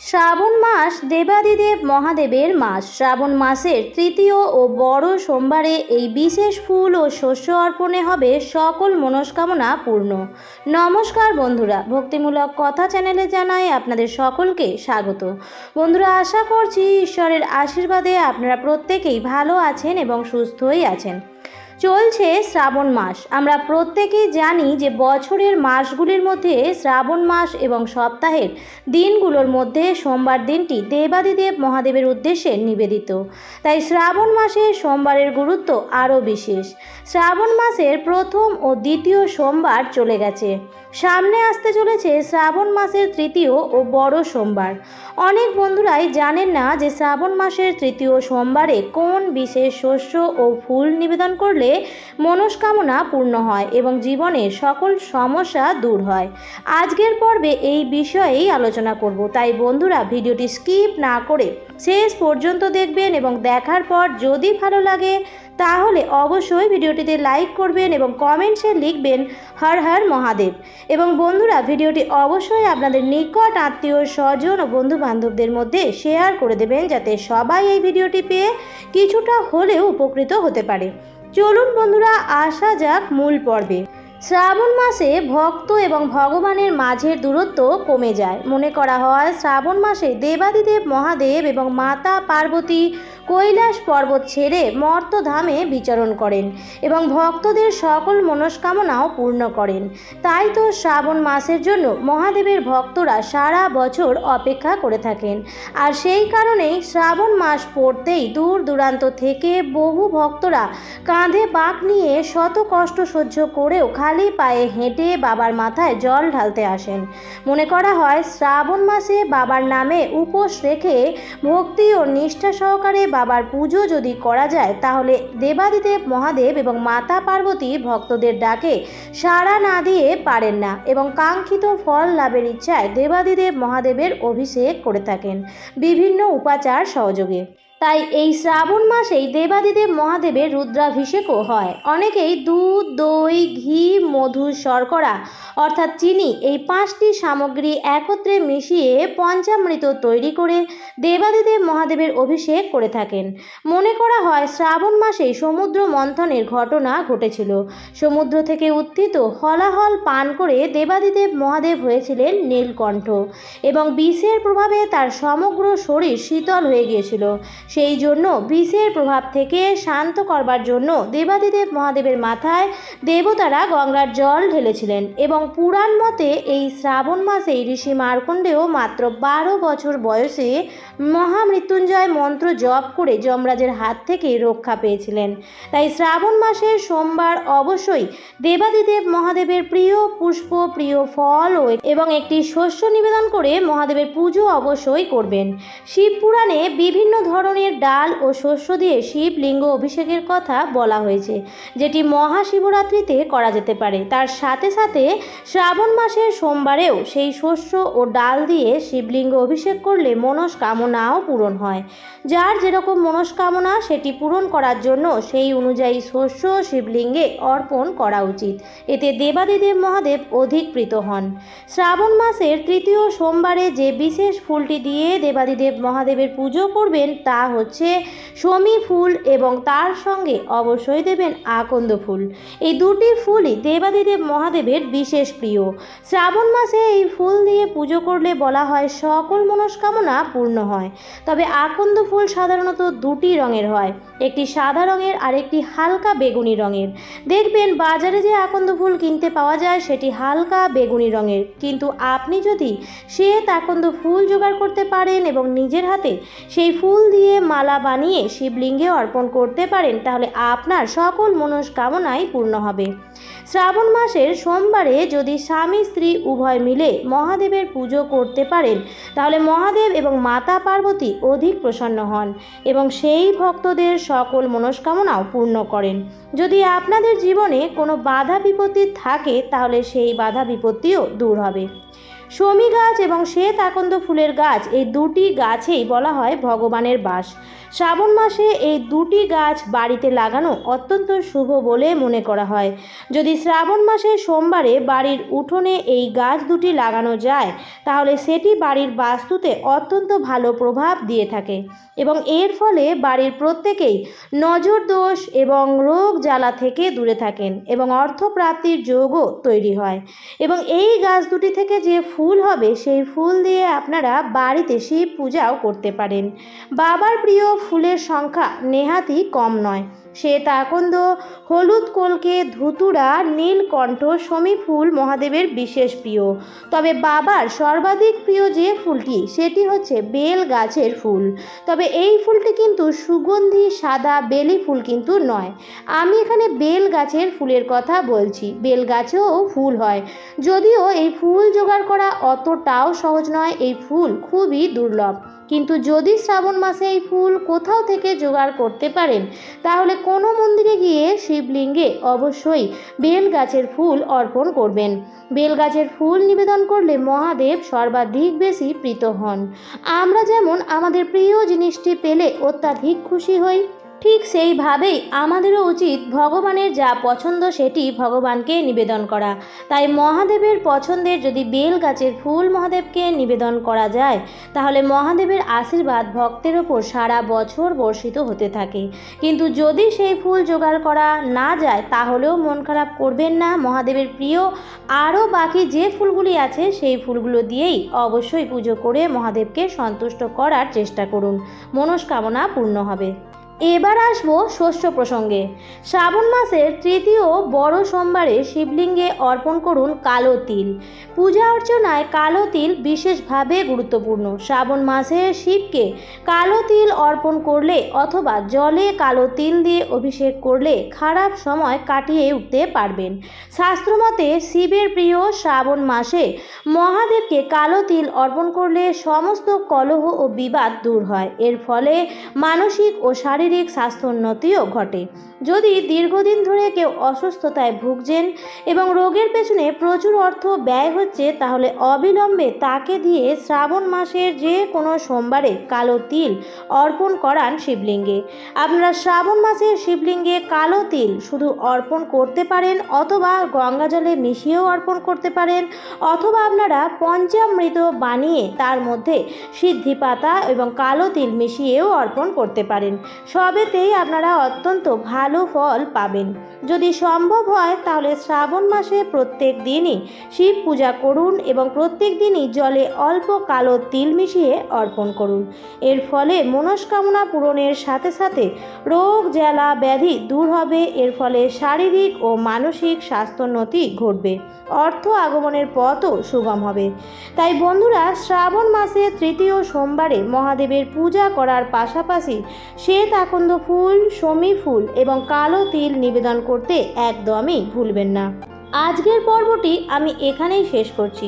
শ্রাবণ মাস দেবাদিদেব মহাদেবের মাস। শ্রাবণ মাসের তৃতীয় ও বড় সোমবারে এই বিশেষ ফুল ও শস্য অর্পণে হবে সকল মনস্কামনা পূর্ণ। নমস্কার বন্ধুরা, ভক্তিমূলক কথা চ্যানেলে জানাই আপনাদের সকলকে স্বাগত। বন্ধুরা, আশা করছি ঈশ্বরের আশীর্বাদে আপনারা প্রত্যেকেই ভালো আছেন এবং সুস্থই আছেন। চলছে শ্রাবণ মাস। আমরা প্রত্যেকেই জানি যে বছরের মাসগুলির মধ্যে শ্রাবণ মাস এবং সপ্তাহের দিনগুলোর মধ্যে সোমবার দিনটি দেবাদিদেব মহাদেবের উদ্দেশ্যে নিবেদিত। তাই শ্রাবণ মাসে সোমবারের গুরুত্ব আরও বিশেষ। শ্রাবণ মাসের প্রথম ও দ্বিতীয় সোমবার চলে গেছে, সামনে আসতে চলেছে শ্রাবণ মাসের তৃতীয় ও বড় সোমবার। অনেক বন্ধুরাই জানেন না যে শ্রাবণ মাসের তৃতীয় সোমবারে কোন বিশেষ শস্য ও ফুল নিবেদন করলে মনস্কামনা পূর্ণ হয় এবং জীবনের সকল সমস্যা দূর হয়। আজকের পর্বে এই বিষয়েই আলোচনা করব, তাই বন্ধুরা ভিডিওটি স্কিপ না করে শেষ পর্যন্ত দেখবেন এবং দেখার পর যদি ভালো লাগে তাহলে অবশ্যই ভিডিওটিতে লাইক করবেন এবং কমেন্টসে লিখবেন হর হর মহাদেব। এবং বন্ধুরা ভিডিওটি অবশ্যই আপনাদের নিকট আত্মীয় স্বজন ও বন্ধু বান্ধবদের মধ্যে শেয়ার করে দেবেন, যাতে সবাই এই ভিডিওটি পেয়ে কিছুটা হলেও উপকৃত হতে পারে। চলুন বন্ধুরা, আসা যাক মূল পর্বে। শ্রাবণ মাসে ভক্ত এবং ভগবানের মাঝের দূরত্ব কমে যায়। মনে করা হয় শ্রাবণ মাসে দেবাদিদেব মহাদেব এবং মাতা পার্বতী কৈলাস পর্বত ছেড়ে মর্তধামে বিচরণ করেন এবং ভক্তদের সকল মনস্কামনাও পূর্ণ করেন। তাই তো শ্রাবণ মাসের জন্য মহাদেবের ভক্তরা সারা বছর অপেক্ষা করে থাকেন। আর সেই কারণেই শ্রাবণ মাস পড়তেই দূর দূরান্ত থেকে বহু ভক্তরা কাঁধে বাঁক নিয়ে শত কষ্ট সহ্য করেও খালি পায়ে হেঁটে বাবার মাথায় জল ঢালতে আসেন। মনে করা হয় শ্রাবণ মাসে বাবার নামে উপোস রেখে ভক্তি ও নিষ্ঠা সহকারে বাবার পুজো যদি করা যায় তাহলে দেবাদিদেব মহাদেব এবং মাতা পার্বতী ভক্তদের ডাকে সাড়া না দিয়ে পারেন না এবং কাঙ্ক্ষিত ফল লাভের ইচ্ছায় দেবাদিদেব মহাদেবের অভিষেক করে থাকেন বিভিন্ন উপাচার সহযোগে। তাই এই শ্রাবণ মাসেই দেবাদিদেব মহাদেবের রুদ্রাভিষেকও হয়। অনেকেই দুধ, দই, ঘি, মধু, শর্করা অর্থাৎ চিনি এই 5টি সামগ্রী একত্রে মিশিয়ে পঞ্চামৃত তৈরি করে দেবাদিদেব মহাদেবের অভিষেক করে থাকেন। মনে করা হয় শ্রাবণ মাসেই সমুদ্র মন্থনের ঘটনা ঘটেছিল। সমুদ্র থেকে উত্থিত হলাহল পান করে দেবাদিদেব মহাদেব হয়েছিলেন নীলকণ্ঠ এবং বিষের প্রভাবে তার সমগ্র শরীর শীতল হয়ে গিয়েছিল। সেই জন্য বিষের প্রভাব থেকে শান্ত করবার জন্য দেবাদিদেব মহাদেবের মাথায় দেবতারা গঙ্গার জল ঢেলেছিলেন এবং পুরাণ মতে এই শ্রাবণ মাসেই ঋষি মার্কণ্ডেয় মাত্র 12 বছর বয়সে মহামৃত্যুঞ্জয় মন্ত্র জপ করে যমরাজের হাত থেকে রক্ষা পেয়েছিলেন। তাই শ্রাবণ মাসের সোমবার অবশ্যই দেবাদিদেব মহাদেবের প্রিয় পুষ্প, প্রিয় ফল এবং একটি শস্য নিবেদন করে মহাদেবের পুজো অবশ্যই করবেন। শিব পুরাণে বিভিন্ন ধরনের ডাল ও শস্য দিয়ে শিবলিঙ্গ অভিষেকের কথা বলা হয়েছে, যেটি মহাশিবরাত্রিতে করা যেতে পারে। তার সাথে সাথে শ্রাবণ মাসের সোমবারেও সেই শস্য ও ডাল দিয়ে শিবলিঙ্গ অভিষেক করলে মনস্কামনাও পূরণ হয়। যার যেরকম মনস্কামনা সেটি পূরণ করার জন্য সেই অনুযায়ী শস্য শিবলিঙ্গে অর্পণ করা উচিত। এতে দেবাদিদেব মহাদেব অধিক প্রীত হন। শ্রাবণ মাসের তৃতীয় সোমবারে যে বিশেষ ফুলটি দিয়ে দেবাদিদেব মহাদেবের পুজো করবেন তা হচ্ছে শমী ফুল এবং তার সঙ্গে অবশ্যই দেবেন আকন্দ ফুল। এই দুটি ফুলই দেবাদিদেব মহাদেবের বিশেষ প্রিয়। শ্রাবণ মাসে এই ফুল দিয়ে পুজো করলে বলা হয় সকল মনস্কামনা পূর্ণ হয়। তবে আকন্দ ফুল সাধারণত দুটি রঙের হয়, একটি সাদা রঙের আর একটি হালকা বেগুনি রঙের। দেখবেন বাজারে যে আকন্দ ফুল কিনতে পাওয়া যায় সেটি হালকা বেগুনি রঙের, কিন্তু আপনি যদি শ্বেত আকন্দ ফুল জোগাড় করতে পারেন এবং নিজের হাতে সেই ফুল দিয়ে মালা বানিয়ে শিবলিঙ্গে অর্পণ করতে পারেন তাহলে আপনার সকল মনস্কামনাই পূর্ণ হবে। শ্রাবণ মাসের সোমবারে যদি স্বামী স্ত্রী উভয় মিলে মহাদেবের পুজো করতে পারেন তাহলে মহাদেব এবং মাতা পার্বতী অধিক প্রসন্ন হন এবং সেই ভক্তদের সকল মনস্কামনাও পূর্ণ করেন। যদি আপনাদের জীবনে কোনো বাধা বিপত্তি থাকে তাহলে সেই বাধা বিপত্তিও দূর হবে। শমী গাছ এবং শ্বেত আকন্দ ফুলের গাছ এই দুটি গাছেই বলা হয় ভগবানের বাস। শ্রাবণ মাসে এই দুটি গাছ বাড়িতে লাগানো অত্যন্ত শুভ বলে মনে করা হয়। যদি শ্রাবণ মাসে সোমবারে বাড়ির উঠোনে এই গাছ দুটি লাগানো যায় তাহলে সেটি বাড়ির বাস্তুতে অত্যন্ত ভালো প্রভাব দিয়ে থাকে এবং এর ফলে বাড়ির প্রত্যেকেই নজর দোষ এবং রোগ জ্বালা থেকে দূরে থাকেন এবং অর্থপ্রাপ্তির যোগও তৈরি হয়। এবং এই গাছ দুটি থেকে যে ফুল হবে সেই ফুল দিয়ে আপনারা বাড়িতে শিব পূজাও করতে পারেন। বাবার প্রিয় ফুলের সংখ্যা নেহাতই কম নয়। শ্বেত আকন্দ, হলুদ কলকে, ধুতুরা, নীলকণ্ঠ, শমী ফুল মহাদেবের বিশেষ প্রিয়। তবে বাবার সর্বাধিক প্রিয় যে ফুলটি সেটি হচ্ছে বেল গাছের ফুল। তবে এই ফুলটি কিন্তু সুগন্ধি সাদা বেলি ফুল কিন্তু নয়। আমি এখানে বেল গাছের ফুলের কথা বলছি। বেল গাছেও ফুল হয়, যদিও এই ফুল জোগাড় করা অতটাও সহজ নয়। এই ফুল খুবই দুর্লভ, কিন্তু যদি শ্রাবণ মাসে এই ফুল কোথাও থেকে জোগাড় করতে পারেন তাহলে কোনো মন্দিরে গিয়ে শিবলিঙ্গে অবশ্যই বেল গাছের ফুল অর্পণ করবেন। বেল গাছের ফুল নিবেদন করলে মহাদেব সর্বাধিক বেশি প্রীত হন। আমরা যেমন আমাদের প্রিয় জিনিসটি পেলে অত্যাধিক খুশি হই, ঠিক সেইভাবেই আমাদেরও উচিত ভগবানের যা পছন্দ সেটি ভগবানকে নিবেদন করা। তাই মহাদেবের পছন্দের যদি বেল গাছের ফুল মহাদেবকে নিবেদন করা যায় তাহলে মহাদেবের আশীর্বাদ ভক্তের ওপর সারা বছর বর্ষিত হতে থাকে। কিন্তু যদি সেই ফুল জোগাড় করা না যায় তাহলেও মন খারাপ করবেন না। মহাদেবের প্রিয় আরও বাকি যে ফুলগুলি আছে সেই ফুলগুলো দিয়েই অবশ্যই পুজো করে মহাদেবকে সন্তুষ্ট করার চেষ্টা করুন, মনস্কামনা পূর্ণ হবে। এবার আসবো শস্য প্রসঙ্গে। শ্রাবণ মাসের তৃতীয় বড় সোমবারে শিবলিঙ্গে অর্পণ করুন কালো তিল। পূজা অর্চনায় কালো তিল বিশেষভাবে গুরুত্বপূর্ণ। শ্রাবণ মাসে শিবকে কালো তিল অর্পণ করলে অথবা জলে কালো তিল দিয়ে অভিষেক করলে খারাপ সময় কাটিয়ে উঠতে পারবেন। শাস্ত্রমতে শিবের প্রিয় শ্রাবণ মাসে মহাদেবকে কালো তিল অর্পণ করলে সমস্ত কলহ ও বিবাদ দূর হয়। এর ফলে মানসিক ও শারীরিক স্বাস্থ্যোন্নতিও ঘটে। যদি দীর্ঘদিন ধরে কেউ অসুস্থতায় ভুগছেন এবং রোগের পেছনে প্রচুর অর্থ ব্যয় হচ্ছে তাহলে অবিলম্বে তাকে দিয়ে শ্রাবণ মাসের যে কোনো সোমবারে কালো তিল অর্পণ করান শিবলিঙ্গে। আপনারা শ্রাবণ মাসে শিবলিঙ্গে কালো তিল শুধু অর্পণ করতে পারেন অথবা গঙ্গা জলে মিশিয়েও অর্পণ করতে পারেন, অথবা আপনারা পঞ্চামৃত বানিয়ে তার মধ্যে সিদ্ধি পাতা এবং কালো তিল মিশিয়েও অর্পণ করতে পারেন। সবেতেই আপনারা অত্যন্ত ভালো ফল পাবেন। যদি সম্ভব হয় তাহলে শ্রাবণ মাসে প্রত্যেক দিনই শিব পূজা করুন এবং প্রত্যেক দিনই জলে অল্প কালো তিল মিশিয়ে অর্পণ করুন। এর ফলে মনস্কামনা পূরণের সাথে সাথে রোগ জ্বালা ব্যাধি দূর হবে। এর ফলে শারীরিক ও মানসিক স্বাস্থ্যোন্নতি ঘটবে, অর্থ আগমনের পথও সুগম হবে। তাই বন্ধুরা, শ্রাবণ মাসে তৃতীয় সোমবারে মহাদেবের পূজা করার পাশাপাশি শ্বেত আকন্দ ফুল, শমী ফুল এবং কালো তিল নিবেদন করতে একদমই ভুলবেন না। আজকের পর্বটি আমি এখানেই শেষ করছি।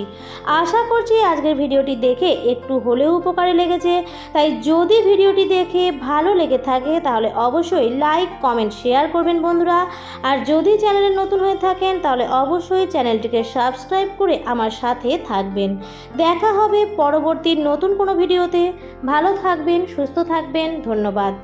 আশা করছি আজকের ভিডিওটি দেখে একটু হলেও উপকারে লেগেছে। তাই যদি ভিডিওটি দেখে ভালো লেগে থাকে তাহলে অবশ্যই লাইক, কমেন্ট, শেয়ার করবেন বন্ধুরা। আর যদি চ্যানেলে নতুন হয়ে থাকেন তাহলে অবশ্যই চ্যানেলটিকে সাবস্ক্রাইব করে আমার সাথে থাকবেন। দেখা হবে পরবর্তী নতুন কোনো ভিডিওতে। ভালো থাকবেন, সুস্থ থাকবেন। ধন্যবাদ।